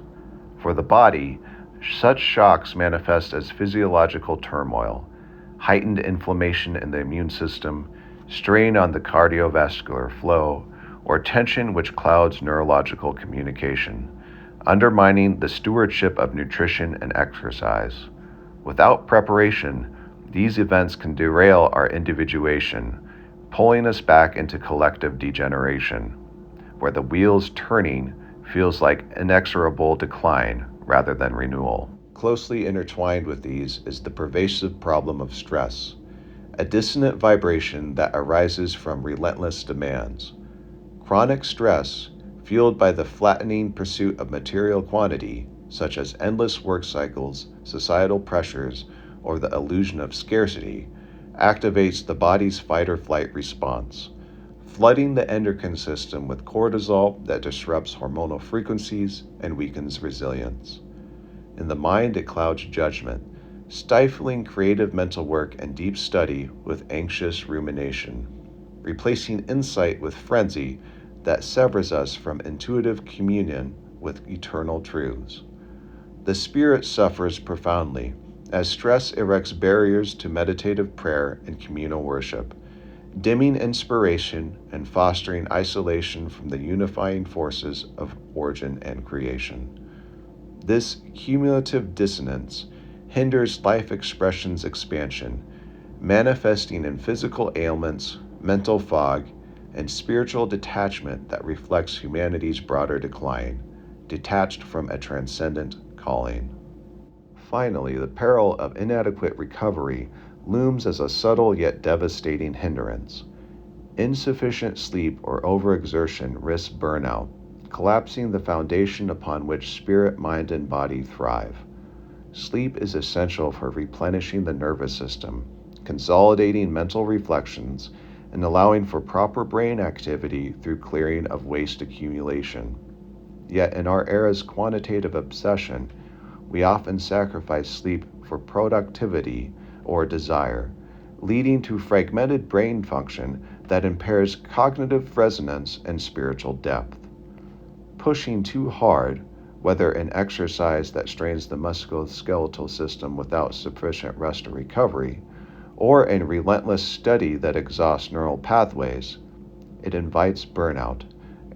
For the body, such shocks manifest as physiological turmoil, heightened inflammation in the immune system, strain on the cardiovascular flow, or tension which clouds neurological communication, undermining the stewardship of nutrition and exercise. Without preparation, these events can derail our individuation, pulling us back into collective degeneration, where the wheels turning feels like inexorable decline rather than renewal. Closely intertwined with these is the pervasive problem of stress, a dissonant vibration that arises from relentless demands. Chronic stress, fueled by the flattening pursuit of material quantity, such as endless work cycles, societal pressures, or the illusion of scarcity, activates the body's fight-or-flight response, flooding the endocrine system with cortisol that disrupts hormonal frequencies and weakens resilience. In the mind, it clouds judgment, stifling creative mental work and deep study with anxious rumination, replacing insight with frenzy that severs us from intuitive communion with eternal truths. The spirit suffers profoundly as stress erects barriers to meditative prayer and communal worship, dimming inspiration and fostering isolation from the unifying forces of origin and creation. This cumulative dissonance hinders life expression's expansion, manifesting in physical ailments, mental fog, and spiritual detachment that reflects humanity's broader decline, detached from a transcendent calling. Finally, the peril of inadequate recovery looms as a subtle yet devastating hindrance. Insufficient sleep or overexertion risks burnout, collapsing the foundation upon which spirit, mind, and body thrive. Sleep is essential for replenishing the nervous system, consolidating mental reflections, and allowing for proper brain activity through clearing of waste accumulation. Yet in our era's quantitative obsession, we often sacrifice sleep for productivity or desire, leading to fragmented brain function that impairs cognitive resonance and spiritual depth. Pushing too hard, whether in exercise that strains the musculoskeletal system without sufficient rest or recovery, or in relentless study that exhausts neural pathways, it invites burnout,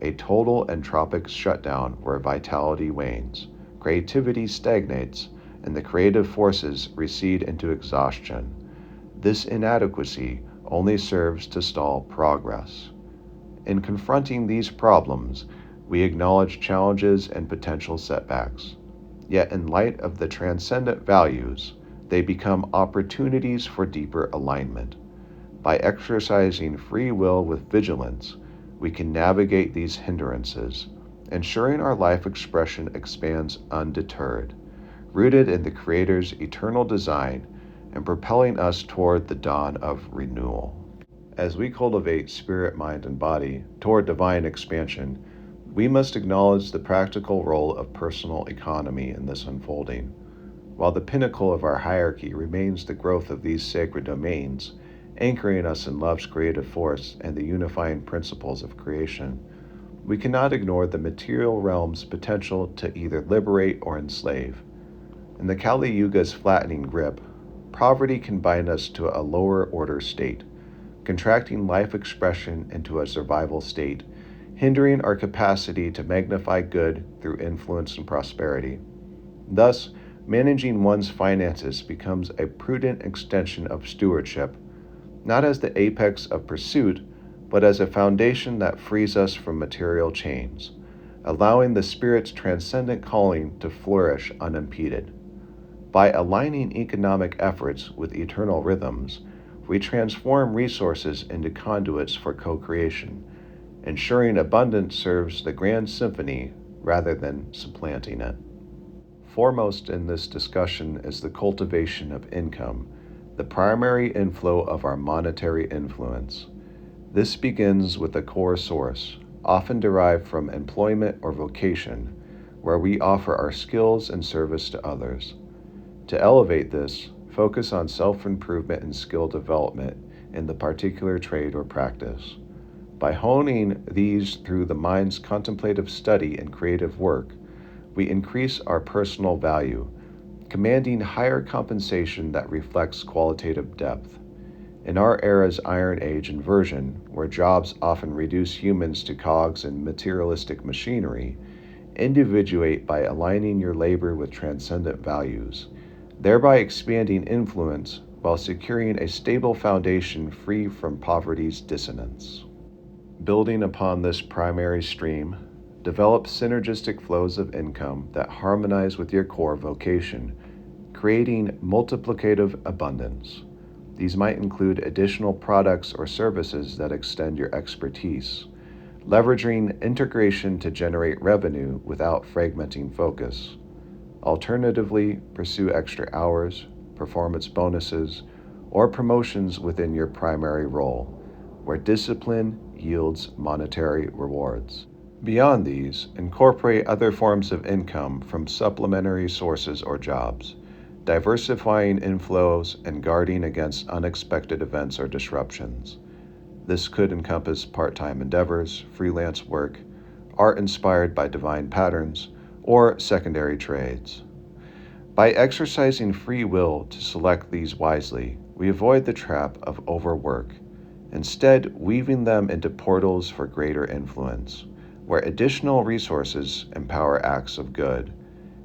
a total entropic shutdown where vitality wanes, creativity stagnates, and the creative forces recede into exhaustion. This inadequacy only serves to stall progress. In confronting these problems, we acknowledge challenges and potential setbacks. Yet in light of the transcendent values, they become opportunities for deeper alignment. By exercising free will with vigilance, we can navigate these hindrances, ensuring our life expression expands undeterred, rooted in the Creator's eternal design and propelling us toward the dawn of renewal. As we cultivate spirit, mind, and body toward divine expansion, we must acknowledge the practical role of personal economy in this unfolding. While the pinnacle of our hierarchy remains the growth of these sacred domains, anchoring us in love's creative force and the unifying principles of creation, we cannot ignore the material realm's potential to either liberate or enslave. In the Kali Yuga's flattening grip, poverty can bind us to a lower order state, contracting life expression into a survival state, hindering our capacity to magnify good through influence and prosperity. Thus, managing one's finances becomes a prudent extension of stewardship, not as the apex of pursuit, but as a foundation that frees us from material chains, allowing the Spirit's transcendent calling to flourish unimpeded. By aligning economic efforts with eternal rhythms, we transform resources into conduits for co-creation, ensuring abundance serves the grand symphony rather than supplanting it. Foremost in this discussion is the cultivation of income, the primary inflow of our monetary influence. This begins with a core source, often derived from employment or vocation, where we offer our skills and service to others. To elevate this, focus on self-improvement and skill development in the particular trade or practice. By honing these through the mind's contemplative study and creative work, we increase our personal value, commanding higher compensation that reflects qualitative depth. In our era's Iron Age inversion, where jobs often reduce humans to cogs in materialistic machinery, individuate by aligning your labor with transcendent values, thereby expanding influence while securing a stable foundation free from poverty's dissonance. Building upon this primary stream, develop synergistic flows of income that harmonize with your core vocation, creating multiplicative abundance. These might include additional products or services that extend your expertise, leveraging integration to generate revenue without fragmenting focus. Alternatively, pursue extra hours, performance bonuses, or promotions within your primary role, where discipline yields monetary rewards. Beyond these, incorporate other forms of income from supplementary sources or jobs, diversifying inflows and guarding against unexpected events or disruptions. This could encompass part-time endeavors, freelance work, art inspired by divine patterns, or secondary trades. By exercising free will to select these wisely, we avoid the trap of overwork, instead weaving them into portals for greater influence, where additional resources empower acts of good,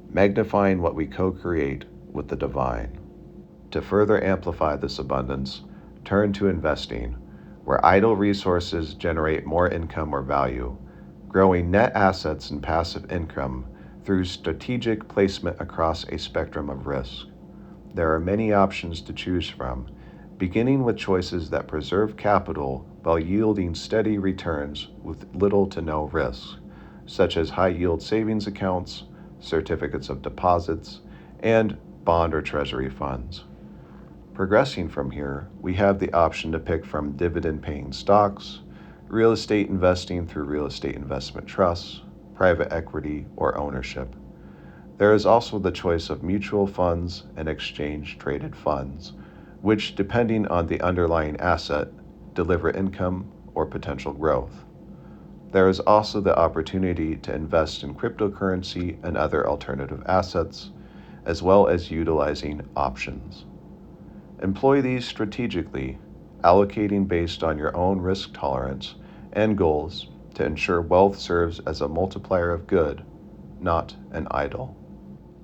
magnifying what we co-create with the divine. To further amplify this abundance, turn to investing, where idle resources generate more income or value, growing net assets and passive income through strategic placement across a spectrum of risk. There are many options to choose from, beginning with choices that preserve capital while yielding steady returns with little to no risk, such as high-yield savings accounts, certificates of deposits, and bond or treasury funds. Progressing from here, we have the option to pick from dividend-paying stocks, real estate investing through real estate investment trusts, private equity, or ownership. There is also the choice of mutual funds and exchange-traded funds, which, depending on the underlying asset, deliver income or potential growth. There is also the opportunity to invest in cryptocurrency and other alternative assets, as well as utilizing options. Employ these strategically, allocating based on your own risk tolerance and goals to ensure wealth serves as a multiplier of good, not an idol.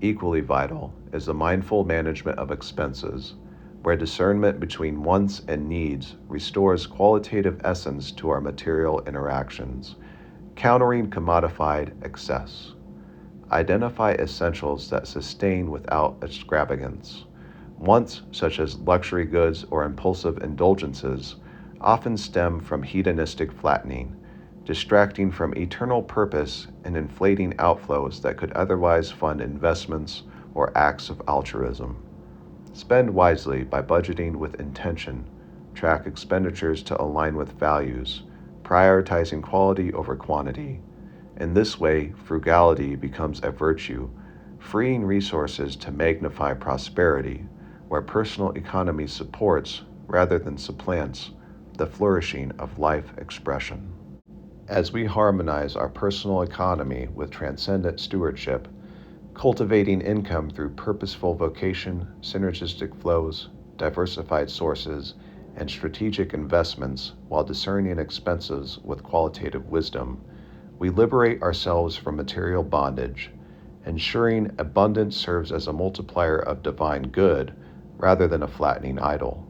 Equally vital is the mindful management of expenses, where discernment between wants and needs restores qualitative essence to our material interactions, countering commodified excess. Identify essentials that sustain without extravagance, wants such as luxury goods or impulsive indulgences, often stem from hedonistic flattening, distracting from eternal purpose and inflating outflows that could otherwise fund investments or acts of altruism. Spend wisely by budgeting with intention, track expenditures to align with values, prioritizing quality over quantity. In this way, frugality becomes a virtue, freeing resources to magnify prosperity, where personal economy supports, rather than supplants, the flourishing of life expression. As we harmonize our personal economy with transcendent stewardship, cultivating income through purposeful vocation, synergistic flows, diversified sources, and strategic investments while discerning expenses with qualitative wisdom, we liberate ourselves from material bondage, ensuring abundance serves as a multiplier of divine good rather than a flattening idol.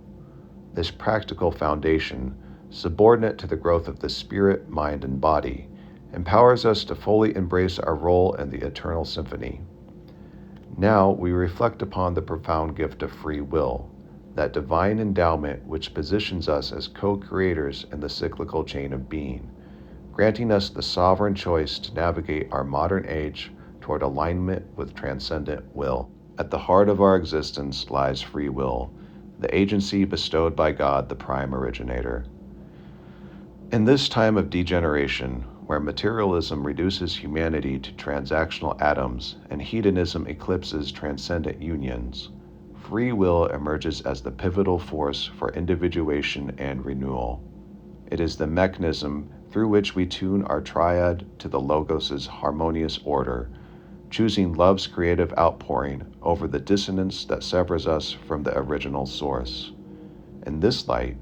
This practical foundation, subordinate to the growth of the spirit, mind, and body, empowers us to fully embrace our role in the eternal symphony. Now we reflect upon the profound gift of free will, that divine endowment which positions us as co-creators in the cyclical chain of being, granting us the sovereign choice to navigate our modern age toward alignment with transcendent will. At the heart of our existence lies free will, the agency bestowed by God, the prime originator. In this time of degeneration, where materialism reduces humanity to transactional atoms and hedonism eclipses transcendent unions, free will emerges as the pivotal force for individuation and renewal. It is the mechanism through which we tune our triad to the Logos' harmonious order, choosing love's creative outpouring over the dissonance that severs us from the original source. In this light,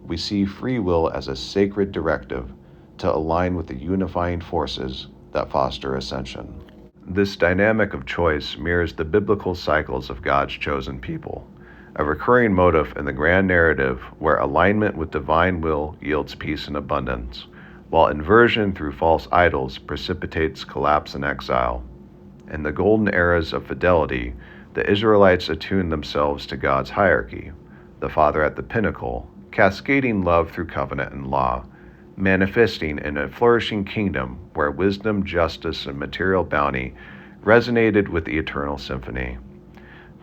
we see free will as a sacred directive to align with the unifying forces that foster ascension. This dynamic of choice mirrors the biblical cycles of God's chosen people, a recurring motif in the grand narrative where alignment with divine will yields peace and abundance, while inversion through false idols precipitates collapse and exile. In the golden eras of fidelity, the Israelites attuned themselves to God's hierarchy, the Father at the pinnacle, cascading love through covenant and law, manifesting in a flourishing kingdom where wisdom, justice, and material bounty resonated with the eternal symphony.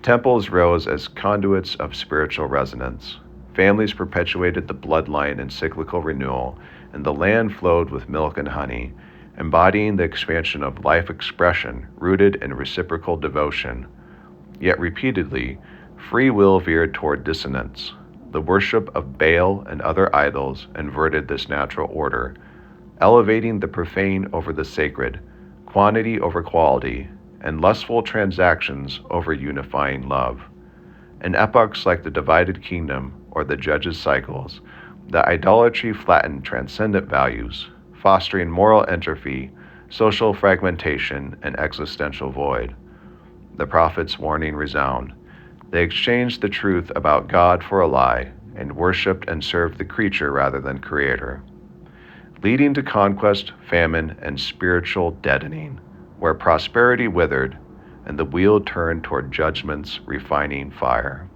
Temples rose as conduits of spiritual resonance. Families perpetuated the bloodline in cyclical renewal, and the land flowed with milk and honey, embodying the expansion of life expression rooted in reciprocal devotion. Yet repeatedly, free will veered toward dissonance. The worship of Baal and other idols inverted this natural order, elevating the profane over the sacred, quantity over quality, and lustful transactions over unifying love. In epochs like the divided kingdom or the judges' cycles, the idolatry flattened transcendent values, fostering moral entropy, social fragmentation, and existential void. The prophet's warning resound. They exchanged the truth about God for a lie and worshipped and served the creature rather than creator, leading to conquest, famine, and spiritual deadening, where prosperity withered and the wheel turned toward judgment's refining fire.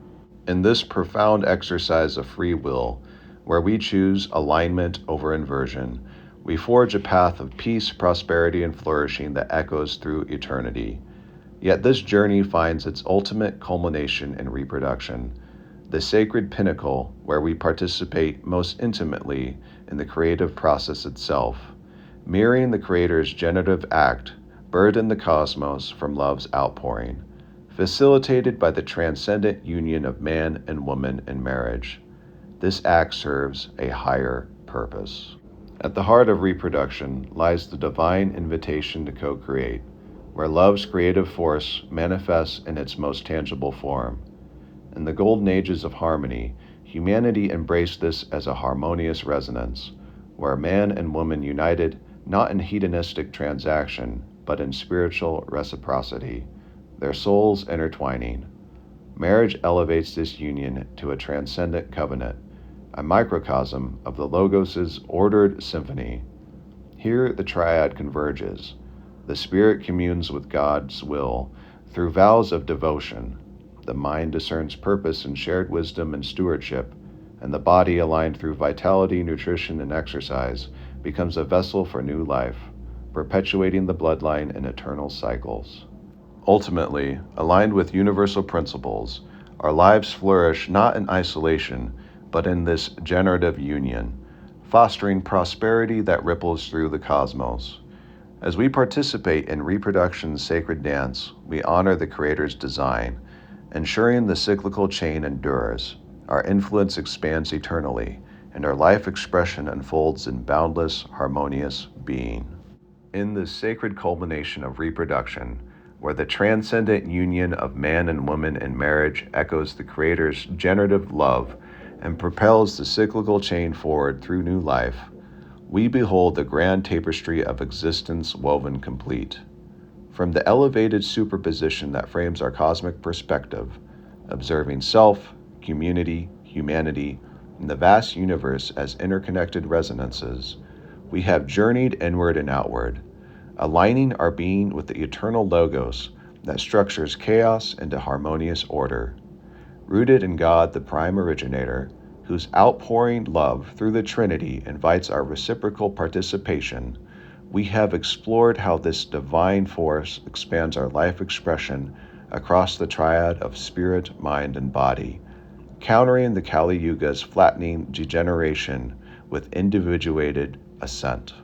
In this profound exercise of free will, where we choose alignment over inversion, we forge a path of peace, prosperity, and flourishing that echoes through eternity. Yet this journey finds its ultimate culmination in reproduction, the sacred pinnacle where we participate most intimately in the creative process itself, mirroring the Creator's generative act, birthed in the cosmos from love's outpouring, facilitated by the transcendent union of man and woman in marriage. This act serves a higher purpose. At the heart of reproduction lies the divine invitation to co-create, where love's creative force manifests in its most tangible form. In the golden ages of harmony, humanity embraced this as a harmonious resonance, where man and woman united not in hedonistic transaction, but in spiritual reciprocity, their souls intertwining. Marriage elevates this union to a transcendent covenant, a microcosm of the Logos' ordered symphony. Here the triad converges. The spirit communes with God's will through vows of devotion. the mind discerns purpose in shared wisdom and stewardship, and the body, aligned through vitality, nutrition, and exercise, becomes a vessel for new life, perpetuating the bloodline in eternal cycles. Ultimately, aligned with universal principles, our lives flourish not in isolation, but in this generative union, fostering prosperity that ripples through the cosmos. As we participate in reproduction's sacred dance, we honor the Creator's design, ensuring the cyclical chain endures, our influence expands eternally, and our life expression unfolds in boundless, harmonious being. In this sacred culmination of reproduction, where the transcendent union of man and woman in marriage echoes the Creator's generative love and propels the cyclical chain forward through new life, we behold the grand tapestry of existence woven complete. From the elevated superposition that frames our cosmic perspective, observing self, community, humanity, and the vast universe as interconnected resonances, we have journeyed inward and outward, aligning our being with the eternal logos that structures chaos into harmonious order. Rooted in God, the prime originator, whose outpouring love through the Trinity invites our reciprocal participation, we have explored how this divine force expands our life expression across the triad of spirit, mind, and body, countering the Kali Yuga's flattening degeneration with individuated ascent.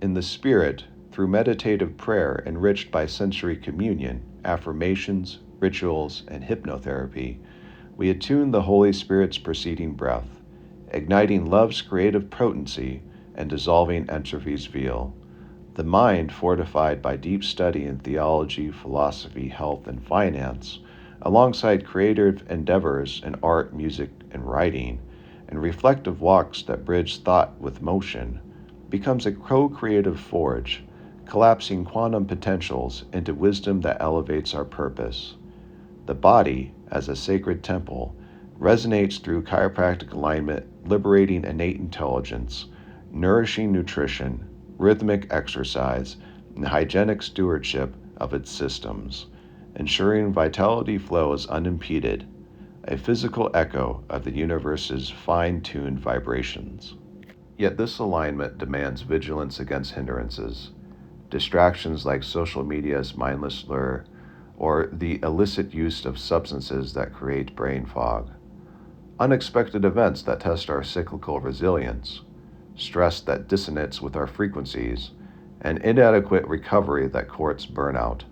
In the spirit, through meditative prayer enriched by sensory communion, affirmations, rituals, and hypnotherapy, we attune the Holy Spirit's preceding breath, igniting love's creative potency and dissolving entropy's veil. The mind, fortified by deep study in theology, philosophy, health, and finance, alongside creative endeavors in art, music, and writing, and reflective walks that bridge thought with motion, becomes a co-creative forge, collapsing quantum potentials into wisdom that elevates our purpose. The body, as a sacred temple, resonates through chiropractic alignment, liberating innate intelligence, nourishing nutrition, rhythmic exercise, and hygienic stewardship of its systems, ensuring vitality flows unimpeded, a physical echo of the universe's fine-tuned vibrations. Yet this alignment demands vigilance against hindrances, distractions like social media's mindless lure, or the illicit use of substances that create brain fog, unexpected events that test our cyclical resilience, stress that dissonates with our frequencies, and inadequate recovery that courts burnout.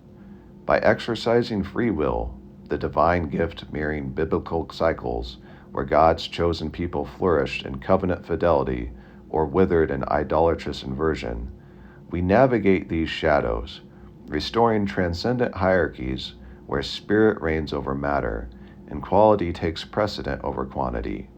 By exercising free will, the divine gift mirroring biblical cycles where God's chosen people flourished in covenant fidelity or withered in idolatrous inversion, we navigate these shadows, restoring transcendent hierarchies where spirit reigns over matter and quality takes precedent over quantity.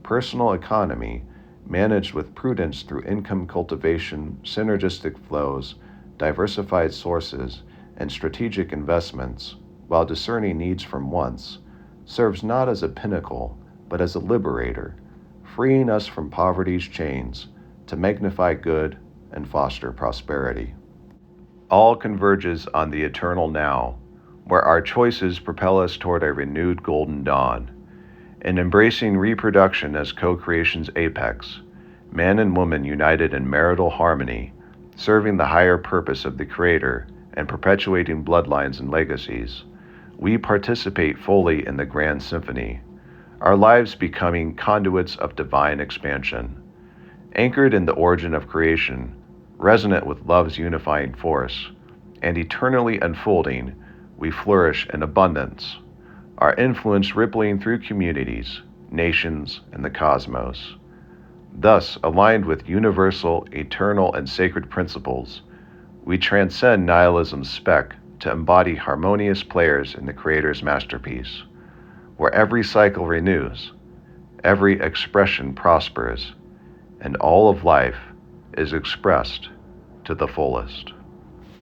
Personal economy, managed with prudence through income cultivation, synergistic flows, diversified sources, and strategic investments, while discerning needs from wants, serves not as a pinnacle, but as a liberator, freeing us from poverty's chains to magnify good and foster prosperity. All converges on the eternal now, where our choices propel us toward a renewed golden dawn. In embracing reproduction as co-creation's apex, man and woman united in marital harmony, serving the higher purpose of the Creator and perpetuating bloodlines and legacies, we participate fully in the grand symphony, our lives becoming conduits of divine expansion. Anchored in the origin of creation, resonant with love's unifying force, and eternally unfolding, we flourish in abundance, our influence rippling through communities, nations, and the cosmos. Thus, aligned with universal, eternal, and sacred principles, we transcend nihilism's speck to embody harmonious players in the Creator's masterpiece, where every cycle renews, every expression prospers, and all of life is expressed to the fullest.